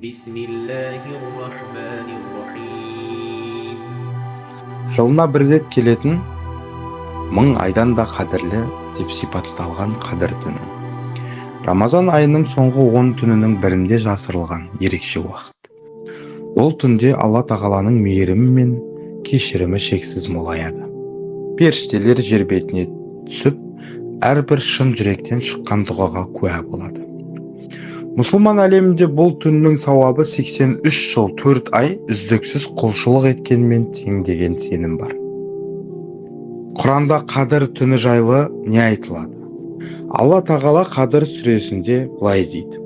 بسم الله الرحمن الرحيم. Жылына бір рет келетін, мың айдан да қадірлі деп сипатталған қадір түні. Рамазан айының соңғы 10 түнінің бірінде жасырылған ерекше уақыт. Ол түнде Алла тағаланың мейірімі мен кешірімі шексіз молаяды. Періштелер жер бетіне түсіп, әрбір шын жүректен шыққан дұғаға куә болады. Мұсылман әлемінде бұл түннің сауабы 83 жыл 4 ай үздіксіз құлшылық еткенмен тең деген сенім бар. Құранда қадір түні жайлы не айтылады? Алла тағала Қадір сүресінде былай дейді: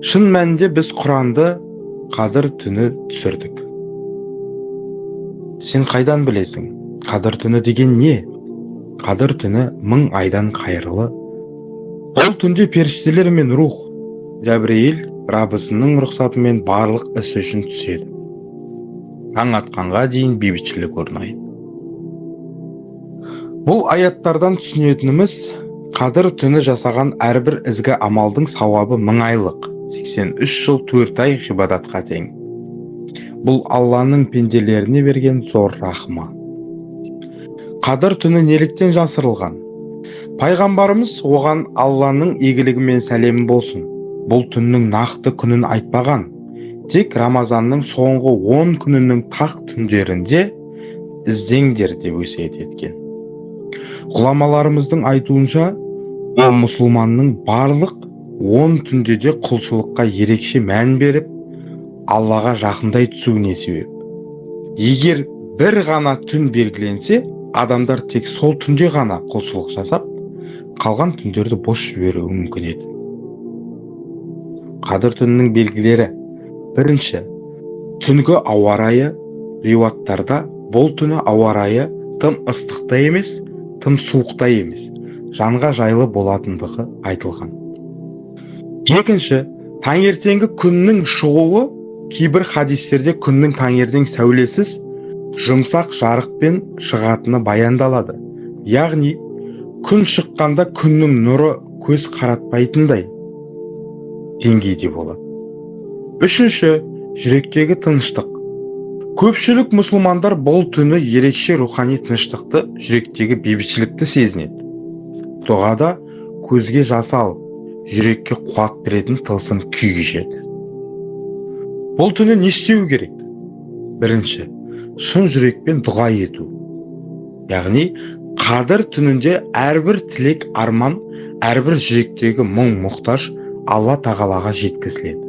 шын мәнінде біз Құранды қадір түні түсірдік. Сен қайдан білесің? Қадір түні деген не? Қадір түні 1000 айдан қайырлы. Бұл түнде періштелер мен рух, Жәбірейіл Раббысының рұқсатымен барлық іс үшін түседі. Таң атқанға дейін бейбітшілік орнайды. Бұл аяттардан түсінетініміз, Қадір түні жасаған әрбір ізгі амалдың сауабы 1000 айлық, 83 жыл 4 ай ғибадатқа тең. Бұл Алланың пенделеріне берген зор рахмы. Қадір түні неліктен жасырылған? Пайғамбарымыз оған Алланың игілігі мен сәлемі болсын, бұл түннің нақты күнін айтпаған, тек Рамазанның соңғы 10 күнінің тақ түндерінде іздеңдер деп өсиет еткен. Ғұламаларымыздың айтуынша, ол мұсылманның барлық 10 түнде де құлшылыққа ерекше мән беріп, Аллаға жақындай түсуіне себеп. Егер бір ғана түн белгіленсе, адамдар тек сол түнде ғана құлшылық жасап, қалған түндерді бос жіберуі мүмкін еді. Қадір түнінің белгілері: бірінші, түнгі ауа райы. Риуаттарда бұл түні ауа райы тым ыстық та емес, тым суық та емес, жанға жайлы болатындығы айтылған. Екінші, таңертеңгі күннің шығуы. Кейбір хадистерде күннің таңертең сәулесіз, жұмсақ жарықпен шығатыны баяндалады. Яғни, күн шыққанда күннің нұры көз қаратпайтындай деңгейде болады. Үшінші, жүректегі тыныштық. Көпшілік мұсылмандар бұл түні ерекше рухани тыныштықты, жүректегі бейбітшілікті сезінеді. Дұғада көзге жас алып, жүрекке қуат беретін тылсым күй кешеді. Бұл түні не істеу керек? Бірінші, шын жүрекпен дұға ету. Яғни, Қадір түнінде әрбір тілек арман, әрбір жүректегі мұң мұқтаж Алла тағалаға жеткізіледі.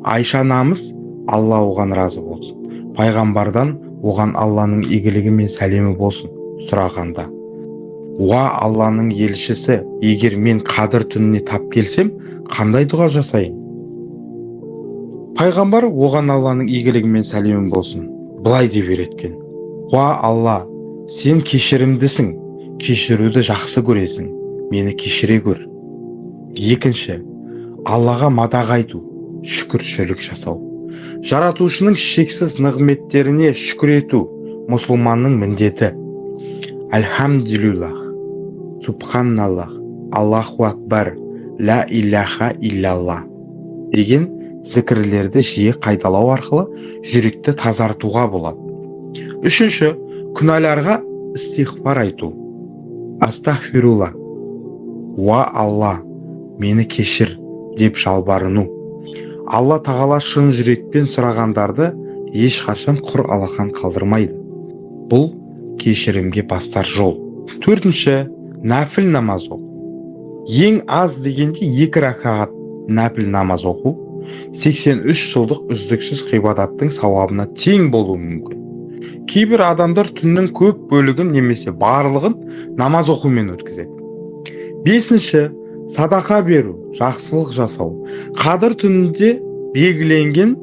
Айша анамыз, Алла оған разы болсын, пайғамбардан оған Алланың игілігі мен сәлемі болсын сұрағанда: уа Алланың елшісі, егер мен Қадір түніне тап келсем, қандай дұға жасайын? Пайғамбар оған Алланың игілігі мен сәлемі болсын былай деп үйреткен: уа Алла, сен кешірімдісің, кешіруді жақсы көресің, мені кешіре көр. Екінші, Аллаға мадақ айту, шүкіршілік жасау. Жаратушының шексіз нығметтеріне шүкір ету мұсылманның міндеті. Альхамдулиллах, субханаллах, Аллаху акбар, ла илляха илляллах деген зікірлерді жиі қайталау арқылы жүректі тазартуға болады. Үшінші, күнәларға истиғфар айту. Астағфирулла, уа Алла, мені кешір деп жалбарыну. Алла тағала шын жүрекпен сұрағандарды ешқашан құр алақан қалдырмайды. Бұл кешірімге бастар жол. Төртінші, нәпіл намаз оқу. Ең аз дегенде 2 ракағат нәпіл намаз оқу 83 жылдық үздіксіз ғибадаттың сауабына тең болуы мүмкін. Кейбір адамдар түннің көп бөлігін немесе барлығын намаз оқумен өткізеді. Бесінші, садақа беру, жақсылық жасау. Қадір түнінде белгіленген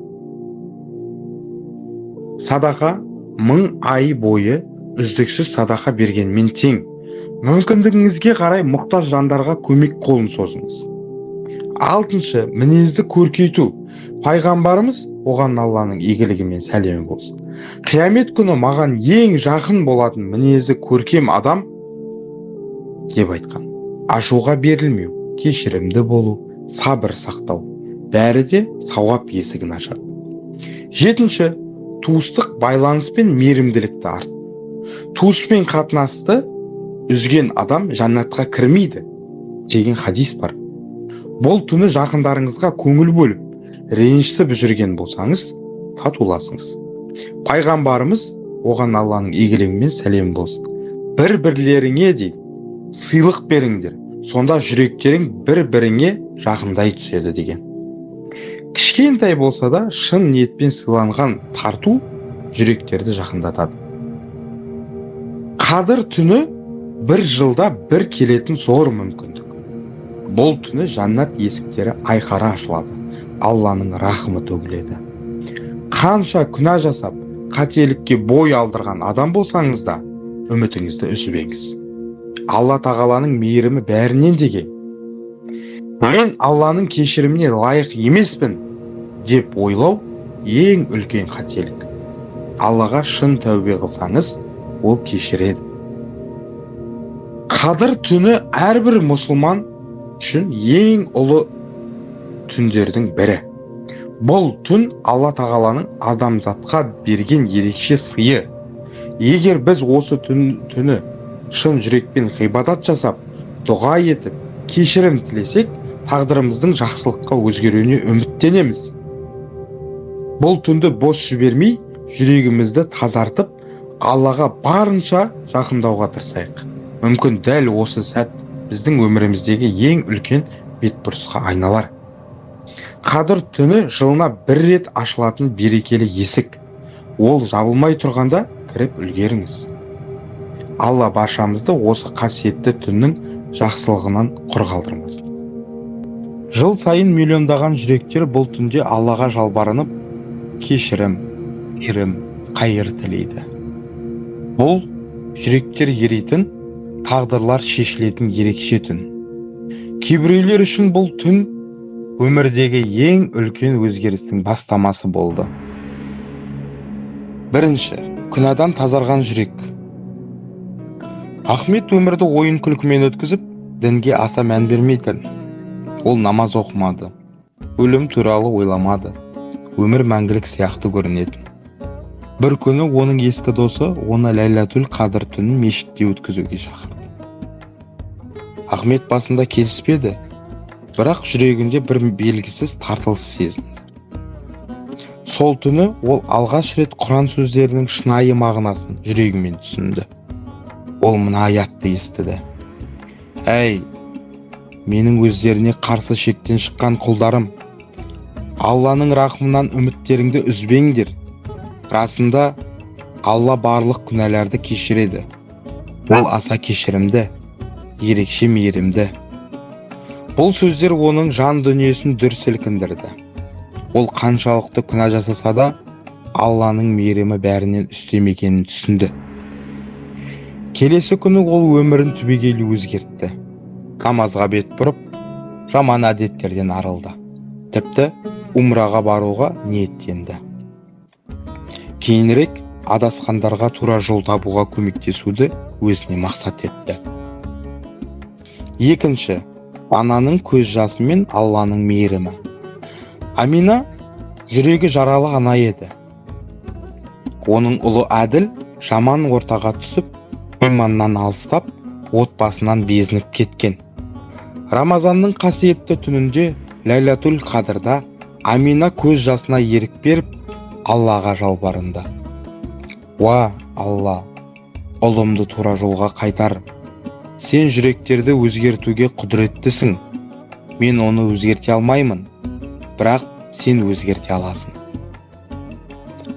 садақа 1000 ай бойы үздіксіз садақа бергенмен тең. Мүмкіндігіңізге қарай мұқтаж жандарға көмек қолын созыңыз. Алтыншы, мінезді көркейту. Пайғамбарымыз, оған Алланың игілігі мен сәлемі болсын, қиямет күні маған ең жақын болатын мінезі көркем адам деп айтқан: ашуға берілмеу, кешірімді болу, сабыр сақтау. бәрі де сауап есігін ашады. 7. Туыстық байланыс пен мейірімділікті арт. Туыспен қатынасты үзген адам жаннатқа кірмейді деген хадис бар. Бұл түні жақындарыңызға көңіл бөліп, ренжісіп жүрген болсаңыз, татуласыңыз. Пайғамбарымыз, оған Алланың игілігімен сәлем болсын, бір-бірлеріңе дейді, сыйлық беріңдер, сонда жүректерің бір-біріңе жақындай түседі деген. Кішкентай болса да шын ниетпен сыйланған тарту жүректерді жақындатады. Қадір түні бір жылда бір келетін зор мүмкіндік. Бұл түні жаннат есіктері айқара ашылады, Алланың рахымы төгіледі. Қанша күнә жасап, қателікке бой алдырған адам болсаңыз да, үмітіңізді үзбеңіз. Алла тағаланың мейірімі бәрінен деген. Мен Алланың кешіріміне лайық емеспін деп ойлау ең үлкен қателік. Аллаға шын тәубе қылсаңыз, ол кешіреді. Қадір түні әрбір мұсылман үшін ең ұлы түндердің бірі. Бұл түн Алла тағаланың адамзатқа берген ерекше сыйы. Егер біз осы түні шын жүрекпен ғибадат жасап, дұға етіп, кешірім тілесек, тағдырымыздың жақсылыққа өзгеруіне үміттенеміз. Бұл түнді бос жібермей, жүрегімізді тазартып, Аллаға барынша жақындауға тырысайық. Мүмкін дәл осы сәт біздің өміріміздегі ең үлкен бетбұрысқа айналар. Қадір түні жылына бір рет ашылатын берекелі есік. Ол жабылмай тұрғанда кіріп үлгеріңіз. Алла баршамызды осы қасиетті түннің жақсылығынан құр қалдырмасын. Жыл сайын миллиондаған жүректер бұл түнде Аллаға жалбарынып, кешірім, мейірім, қайыр тілейді. Бұл жүректер еритін, тағдырлар шешілетін ерекше түн. Кейбіреулер үшін бұл түн өмірдегі ең үлкен өзгерістің бастамасы болды. 1. Күнәдан тазарған жүрек. Ахмет өмірді ойын күлкімен өткізіп, дінге аса мән бермейтін. Ол намаз оқымады, өлім туралы ойламады, өмір мәңгілік сияқты көрінетін. Бір күні оның ескі досы оны Ләйләтул Қадыр түнін мешітте өткізуге шақырды. Ахмет басында келіспеді, бірақ жүрегінде бір белгісіз тартылыс сезінді. Сол түні ол алғаш рет Құран сөздерінің шынайы мағынасын жүрегімен түсінді. Ол мына аятты естіді. Әй, менің өздеріне қарсы шектен шыққан құлдарым, Алланың рахымынан үміттеріңді үзбеңдер. Расында Алла барлық күнәларды кешіреді. Ол аса кешірімді, ерекше мейірімді. Бұл сөздер оның жан дүниесін дүр сілкіндірді. Ол қаншалықты күнә жасаса да, Алланың мейірімі бәрінен үстем екенін түсінді. Келесі күні ол өмірін түбегейлі өзгертті. Намазға бет бұрып, жаман әдеттерден арылды. Тіпті умраға баруға ниеттенді. Кейінірек адасқандарға тура жол табуға көмектесуді өзіне мақсат етті. 2. Ананың көз жасы мен Алланың мейірімі. Амина жүрегі жаралы ана еді. Оның ұлы әділ жаман ортаға түсіп, иманнан алыстап, отбасынан безініп кеткен. Рамазанның қасиетті түнінде Ләйләтул Қадырда Амина көз жасына ерік беріп, Аллаға жалбарынды. Уа, Алла, ұлымды тура жолға қайтар. Сен жүректерді өзгертуге құдіреттісің. Мен оны өзгерте алмаймын, бірақ сен өзгерте аласың.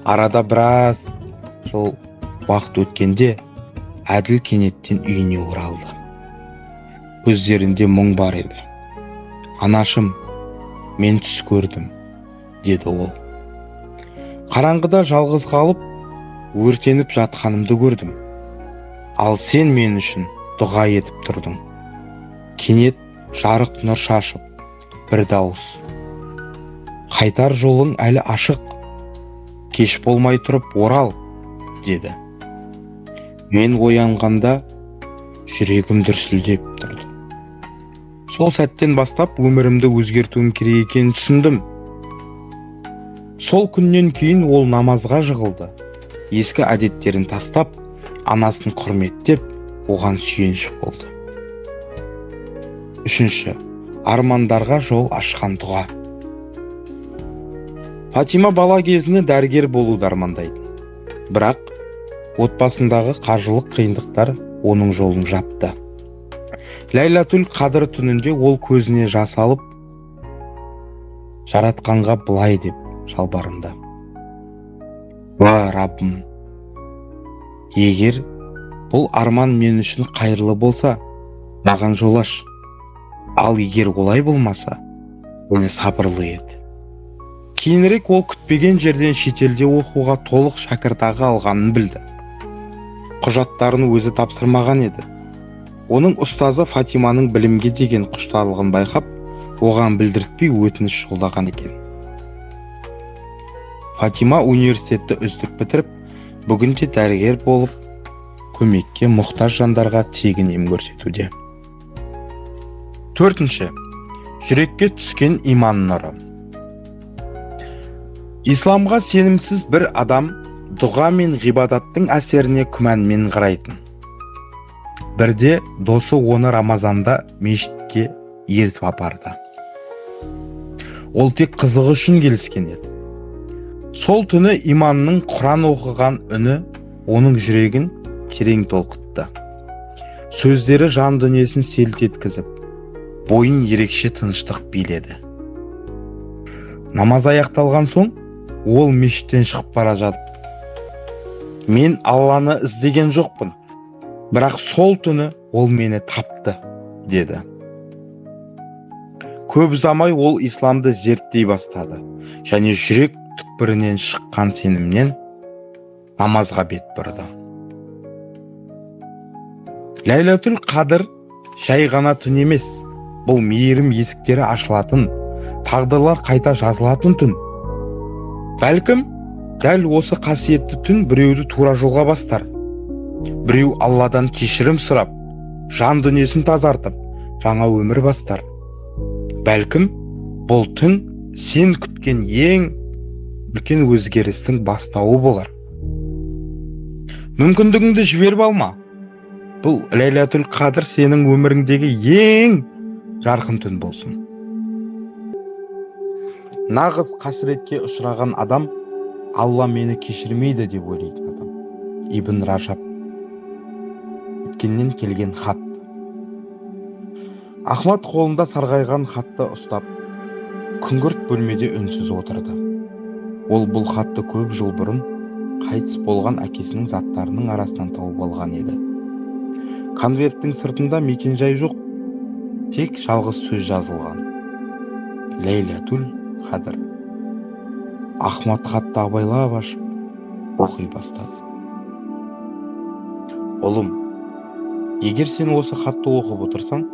Арада біраз жыл уақыт өткенде, әділ кенеттен үйіне оралды. Көздерінде мұң бар еді. Анашым, мен түс көрдім, деді ол. Қараңғыда жалғыз қалып, өртеніп жатқанымды көрдім. Ал сен мен үшін дұға етіп тұрдың. Кенет жарық нұр шашып, бір дауыс. Қайтар жолың әлі ашық, кеш болмай тұрып орал, деді. Мен оянғанда жүрегім дүрсілдеп тұрды. Сол сәттен бастап өмірімді өзгертуім керек екенін түсіндім. Сол күннен кейін ол намазға жығылды. Ескі әдеттерін тастап, анасын құрметтеп, оған сүйенші болды. 3. Армандарға жол ашқан дұға. Фатима бала кезінде дәрігер болуды армандайтын. Бірақ отбасындағы қаржылық қиындықтар оның жолын жапты. Ләйләтүл қадыр түнінде ол көзіне жас алып, жаратқанға былай деп жалбарынды: «Уа Раббым, егер бұл арман мен үшін қайырлы болса, маған жол аш. Ал егер олай болмаса, мені сабырлы ет». Кейінірек ол күтпеген жерден шетелде оқуға толық шәкіртақы алғанын білді. Құжаттарын өзі тапсырмаған еді. Оның ұстазы Фатиманың білімге деген құштарлығын байқап, оған білдіртпей өтініш жолдаған екен. Фатима университетті үздік бітіріп, бүгінде дәрігер болып, көмекке мұқтаж жандарға тегін ем көрсетуде. 4. Жүрекке түскен иман нұры. Исламға сенімсіз бір адам дұға мен ғибадаттың әсеріне күмәнмен қарайтын. Бірде досы оны Рамазанда мешітке ертіп апарды. Ол тек қызығы үшін келіскен еді. Сол түні иманның Құран оқыған үні оның жүрегін терең толқытты. Сөздері жан дүниесін селт еткізіп, бойын ерекше тыныштық биледі. Намаз аяқталған соң, ол мешіттен шығып бара жатып: «Мен Алланы іздеген жоқпын, бірақ сол түні ол мені тапты», деді. Көп ұзамай ол исламды зерттей бастады, және жүрек түкпірінен шыққан сенімнен намазға бет бұрды. Ләйләтүл қадыр жай ғана түн емес, бұл мейірім есіктері ашылатын, тағдырлар қайта жазылатын түн. Бәлкім, дәл осы қасиетті түн біреуді тура жолға бастар. Біреу Алладан кешірім сұрап, жан дүниесін тазартып, жаңа өмір бастар. Бәлкім, бұл түн сен күткен ең үлкен өзгерістің бастауы болар. Мүмкіндігіңді жіберіп алма. Бұл Ләйләтүл қадыр сенің өміріңдегі ең жарқын түн болсын. Нағыз қасіретке ұшыраған адам Алла мені кешірмейді деп ойлайтын адам. Ибн Рашаб. Өткеннен келген хат. Ахмад қолында сарғайған хатты ұстап, күңгірт бөлмеде үнсіз отырды. Ол бұл хатты көп жыл бұрын қайтыс болған әкесінің заттарының арасынан тауып алған еді. Конверттің сыртында мекенжай жоқ, тек жалғыз сөз жазылған: Ләйләтүл қадыр. Ахмад хатты абайлап ашып, оқи бастады. Ұлым, егер сен осы хатты оқып отырсаң,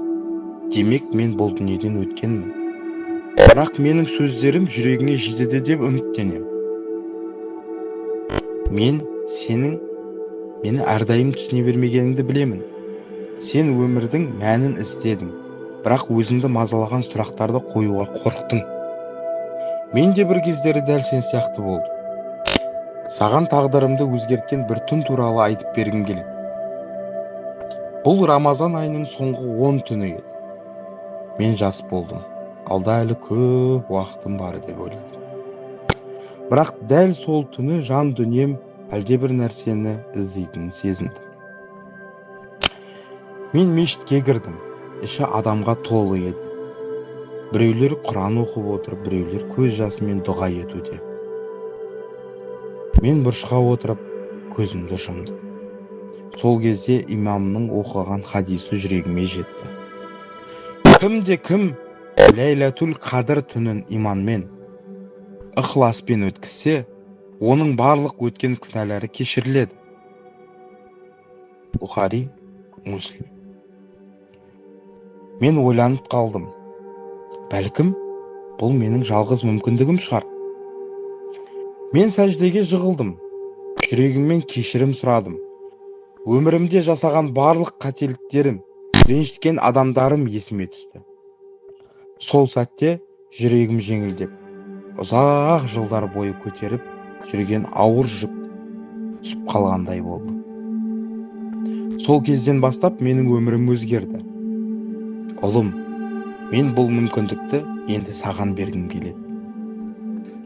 демек мен бұл дүниеден өткенмін. Бірақ менің сөздерім жүрегіңе жетеді деп үміттенем. Мен сенің мені әрдайым түсіне бермегеніңді білемін. Сен өмірдің мәнін іздедің, бірақ өзіңді мазалаған сұрақтарды қоюға қорықтың. Мен де бір кездері дәл сен сияқты болды. Саған тағдырымды өзгерткен бір түн туралы айтып бергім келеді. Бұл Рамазан айының соңғы 10 түні еді. Мен жас болдым. Алда әлі көп уақытым бар деп ойладым. Бірақ дәл сол түні жан дүнием әлде бір нәрсені іздейтінін сезіндім. Мен мешітке кірдім. Іші адамға толы еді. Біреулер Құран оқып отыр, біреулер көз жасымен дұға етуде. Мен бұрышқа отырып, көзімді жұмдым. Сол кезде имамның оқыған хадисі жүрегіме жетті. Кім Ләйләтүл қадыр түнін иманмен, ықыласпен өткізсе, оның барлық өткен күнәлары кешіріледі. Бұхари, Муслим. Мен ойланып қалдым. Бәлкім, бұл менің жалғыз мүмкіндігім шығар. Мен сәждеге жығылдым. Жүрегіммен кешірім сұрадым. Өмірімде жасаған барлық қателіктерім, ренжіткен адамдарым есіме түсті. Сол сәтте жүрегім жеңілдеп, ұзақ жылдар бойы көтеріп жүрген ауыр жүк түсіп қалғандай болды. Сол кезден бастап менің өмірім өзгерді. Ұлым, мен бұл мүмкіндікті енді саған бергім келеді.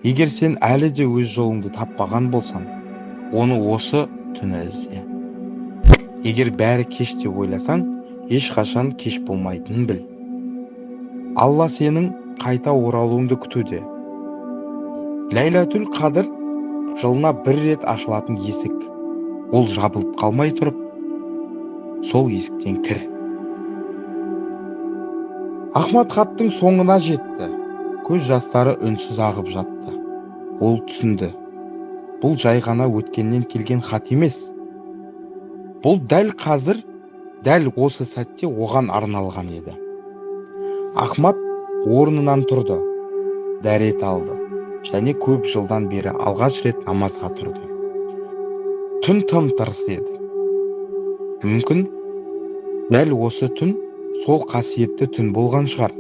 Егер сен әлі де өз жолыңды таппаған болсаң, оны осы түні ізде. Егер бәрі кеш деп ойласаң, ешқашан кеш болмайтынын біл. Алла сенің қайта оралуыңды күтуде. Ләйләтүл қадыр жылына бір рет ашылатын есік. Ол жабылып қалмай тұрып, сол есіктен кір. Ахмат хаттың соңына жетті. Көз жастары үнсіз ағып жатты. Ол түсінді. Бұл жай ғана өткеннен келген хат емес. Бұл дәл қазір, дәл осы сәтте оған арналған еді. Ахмат орнынан тұрды, дәрет алды және көп жылдан бері алғаш рет намазға тұрды. Түн тым-тырыс еді. Мүмкін дәл осы түн сол қасиетті түн болған шығар.